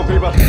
नौकरी पर।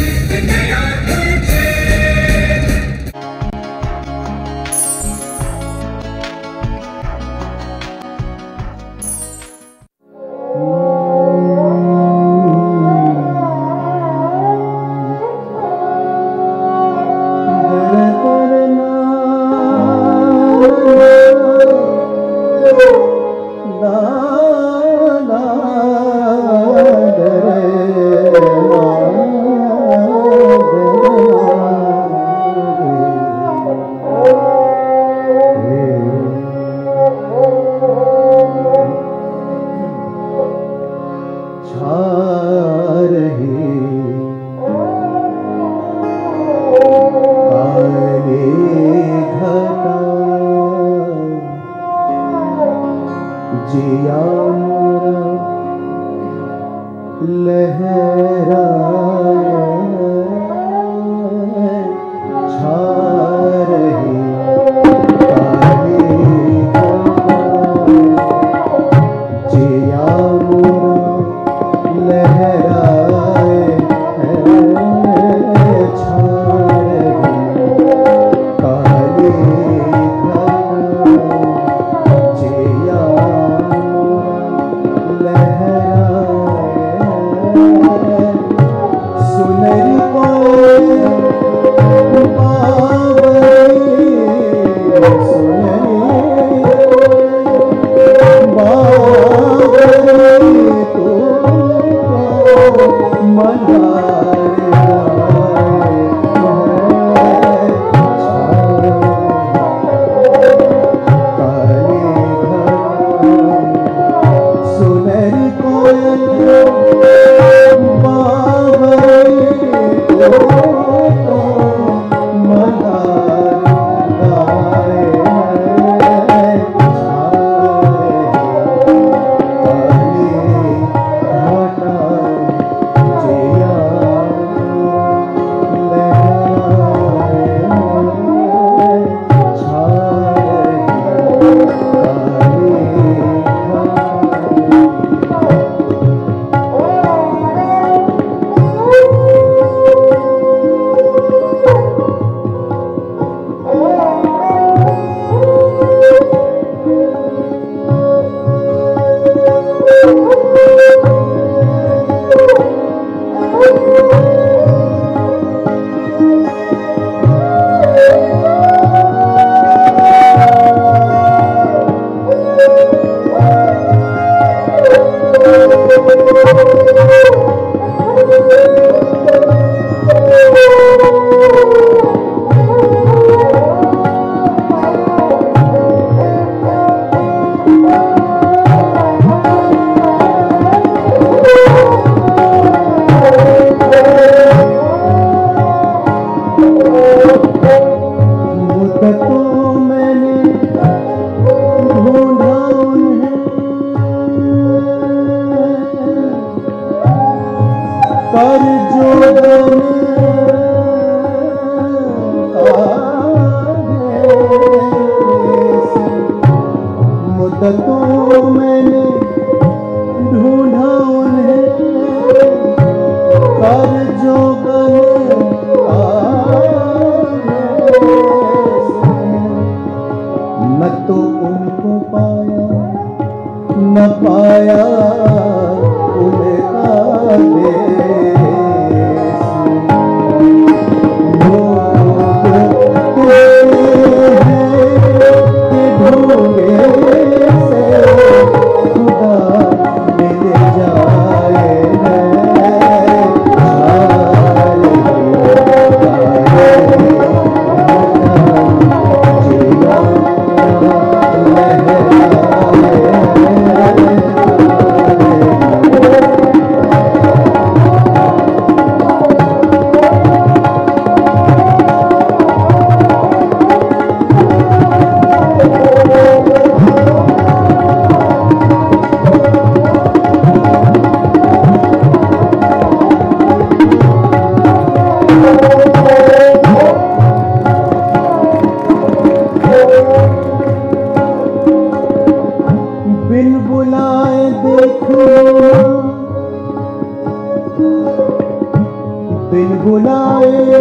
बिन बुलाए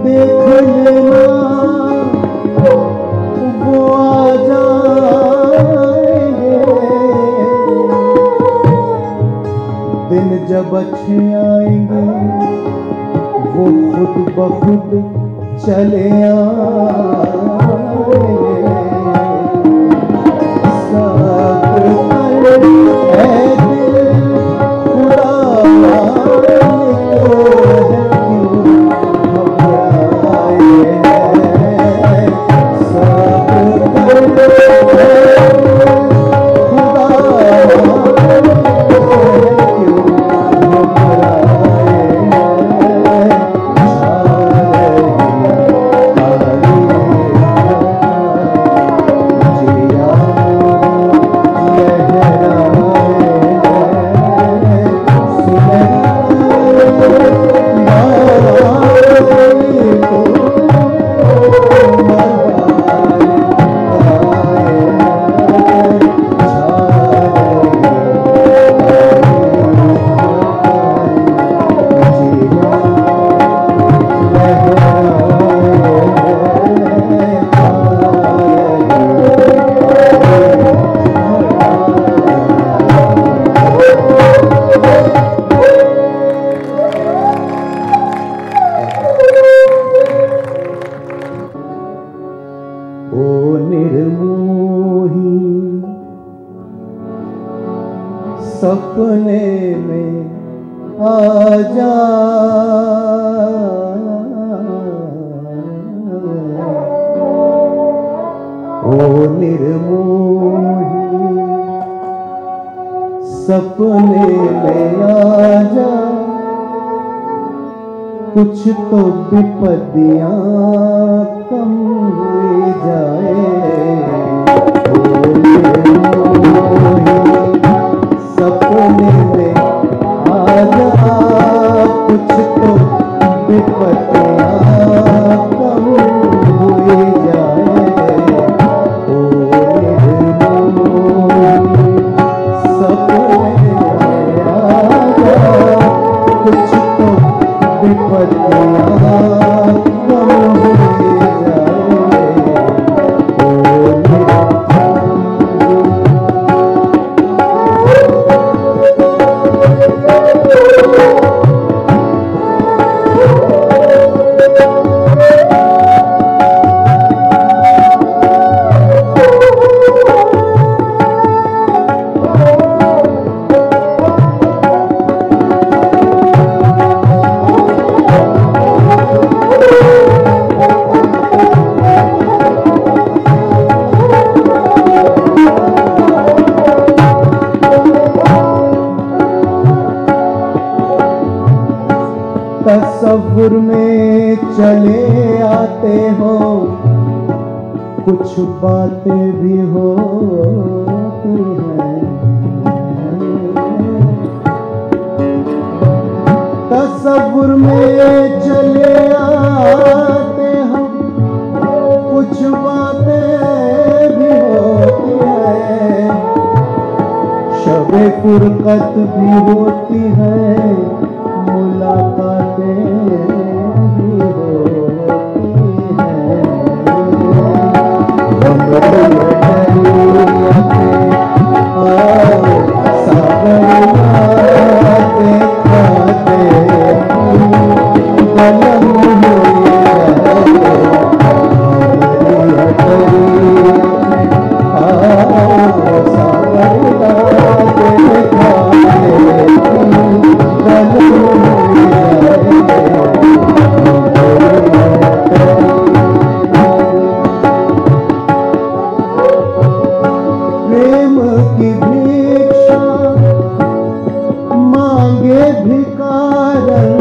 देख लेना वो आ जाएंगे। दिन जब अच्छे आएंगे वो खुद ब खुद चले आएंगे। सपने में आ जा, ओ निर्मोही सपने में आ जा। कुछ तो विपत्तियां कम हुई जाए। ओ निर्मोही सपने में आ जा, कुछ तो विपत्तियां कम हुई जाए। ओ निर्मोही सपने में आ जा, कुछ तो विपत्तियां कम हुई जाए। तसव्वुर में चले आते हो, कुछ बातें भी होती हैं। तसव्वुर में चले आते हो, कुछ बातें भी होती हैं। शबे फुरकत भी होती है, मुलाकातें भी होती हैं। प्रेम की भिक्षा मांगे भिखारन,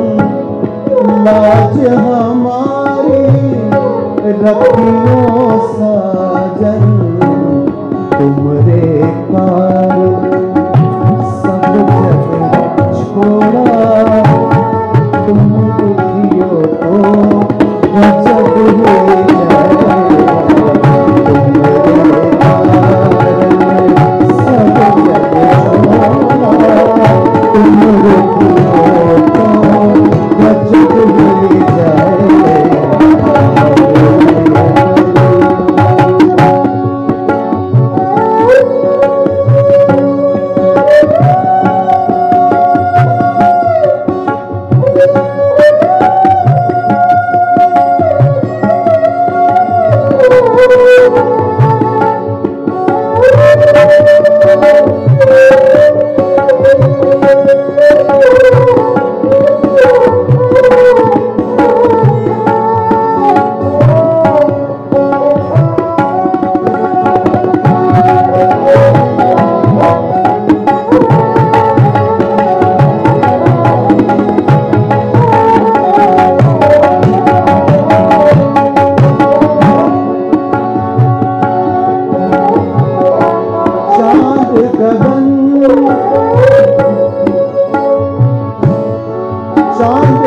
लाज हमारी रखियो साजन। तुमरे कारण सब जग छोड़ा, तुम दुखियो तो गजब हो जाए। तुम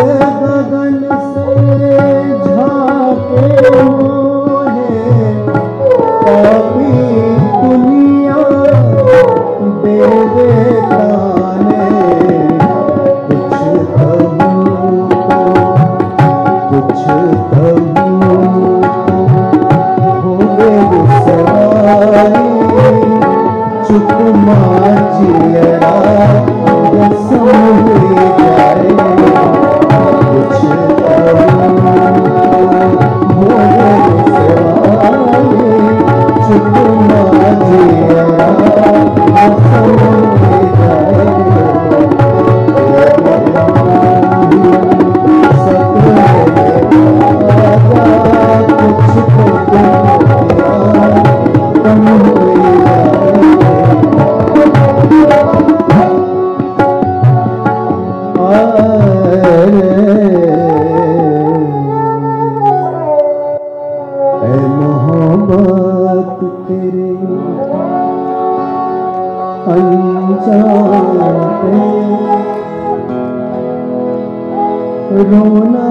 गगन से झाके मोहे पापी दुनिया देवे ताने कुछ कहूँ कुछ कहूँ हो गए सवारी चुप माचियरा कसम ले जाए कुछ हो गए सवारी चुप माचियरा कसम ले जाए मोहब्बत तेरे अनजान पे रोना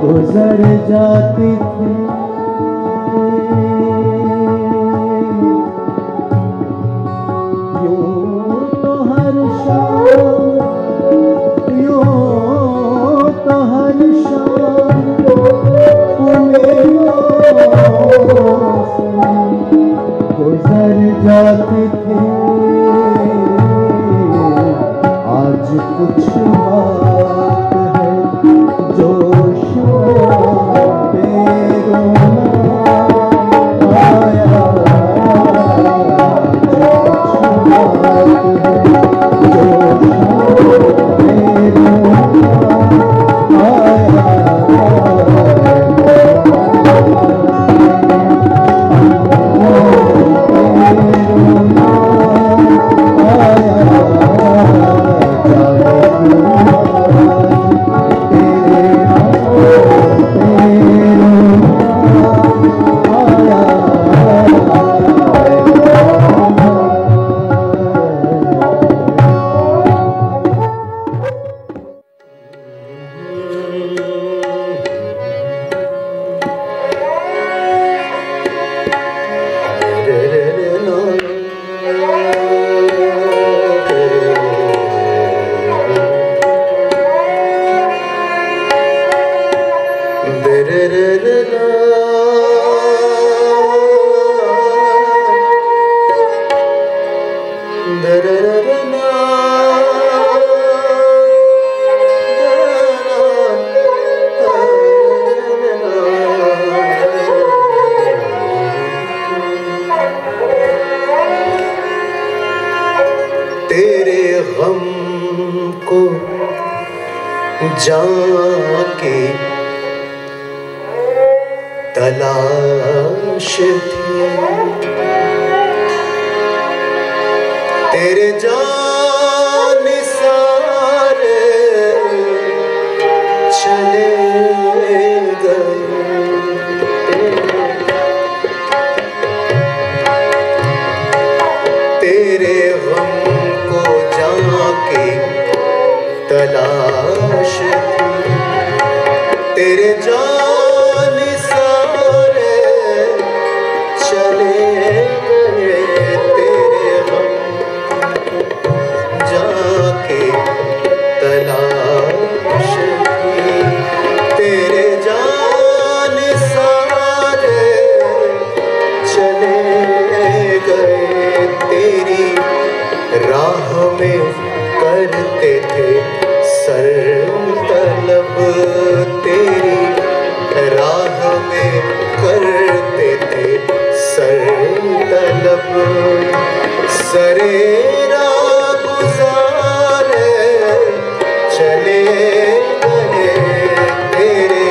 गुजर जाती थी यूं तो हर शाम यूं तो हर शाम उम्मीदों से गुजर जाती थी आज कुछ बात है जो तेरे गम को जाके तलाश थी, तेरे जानिसार चले गए। तेरे गम को जाके तलाश थी, तेरे जानिसार चले गए। तेरे गम जाके तलाश थी, तेरे जानिसार चले गए। तेरी राह में करते थे सर तलब, तेरी राह में करते थे सर तलब। सरे राह गुज़ारे चले गए, तेरे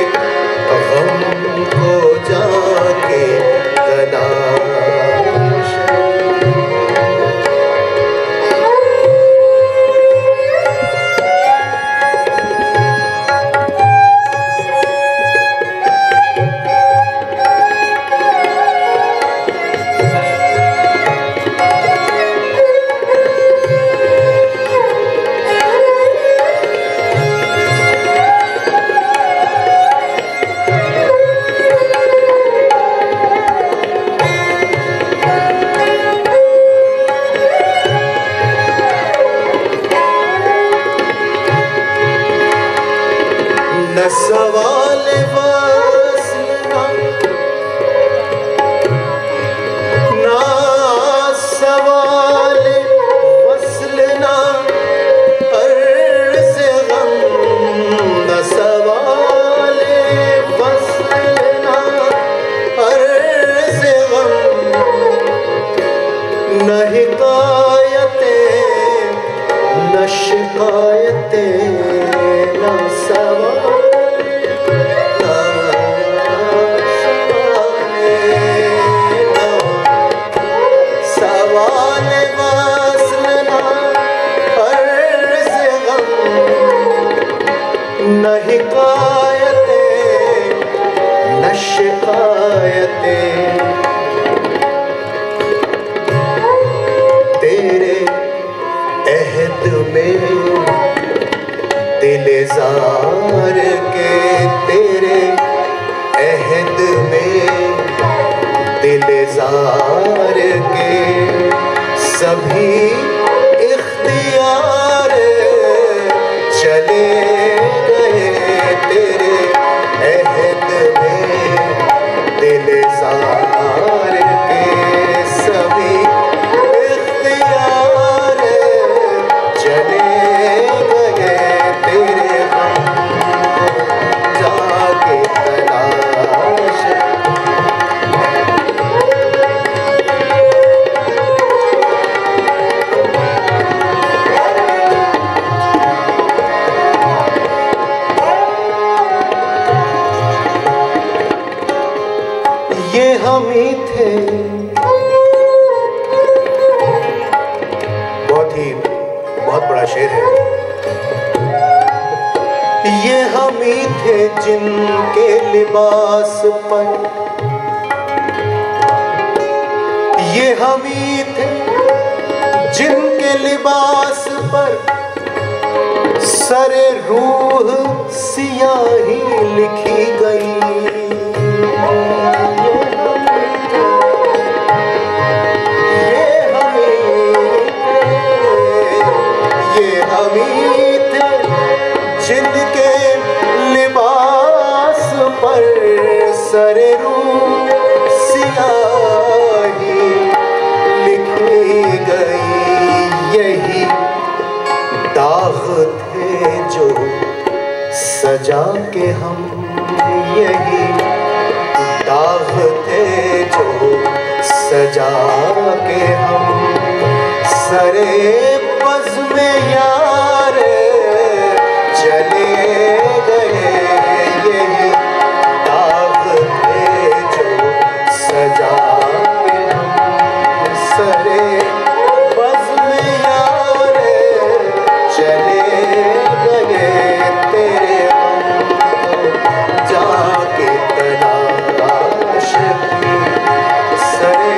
गम को जाके तलाश। न सवाल वस्ल ना सवाल वस्ल ना अर्ज़ गम, न सवाल वस्ल ना अर्ज़ गम, न हिकायतें न शिकायतें, न सवाल न हिकायतें न शिकायतें। तेरे अहद में दिलजार के, तेरे अहद में दिलजार के सभी इख्तियार चले गए। तेरे अहद में दिलजार के सभी इख्तियार चले गए। तेरे गम जाके तलाश। ये हम ही थे, बहुत बड़ा शेर है। ये हम ही थे जिनके लिबास पर, ये हम ही थे जिनके लिबास पर सरे रूह सियाही लिखी गई। जिनके लिबास पर सरे रूह सियाही लिखी गई। के हम यही दाग थे जो सजा के हम सरे बज़ में यार चले गए। यही दाग थे जो सजा के हम सरे बज़ में यार चले गए। तेरे जाके तलाश की सरे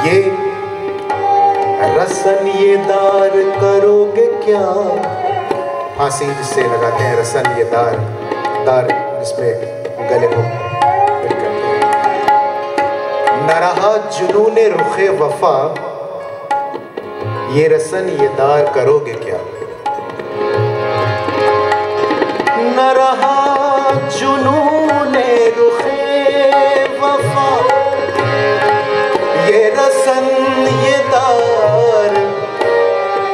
ये रसन ये दार करोगे क्या? फांसी जिससे लगाते हैं, रसन ये दार जिसमें गले को फिट करते हैं। न रहा जुनूने रुखे वफा, ये रसन ये दार करोगे क्या? न रहा जुनूने रुखे वफा, ये रसन ये दार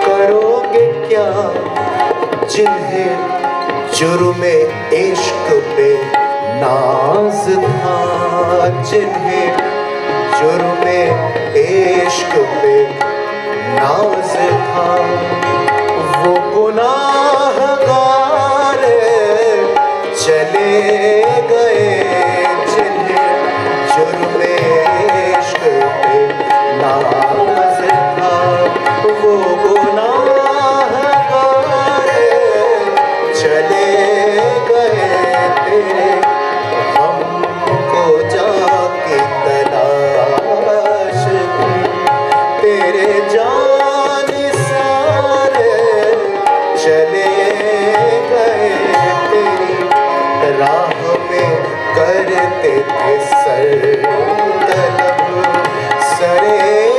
करोगे क्या? जिन्हें जुर्मे इश्क पे नाज था, जिन्हें जुर्मे इश्क पे नाज था, वो गुनाहगार चले गए। जिन्हें जुर्मे इश्क पे नाज था, वो गुनाहगार चले गए। तेरे हमको जाके तलाश की, तेरे जानिसार चले गए। तेरी राह में करते थे सर तलब, सरे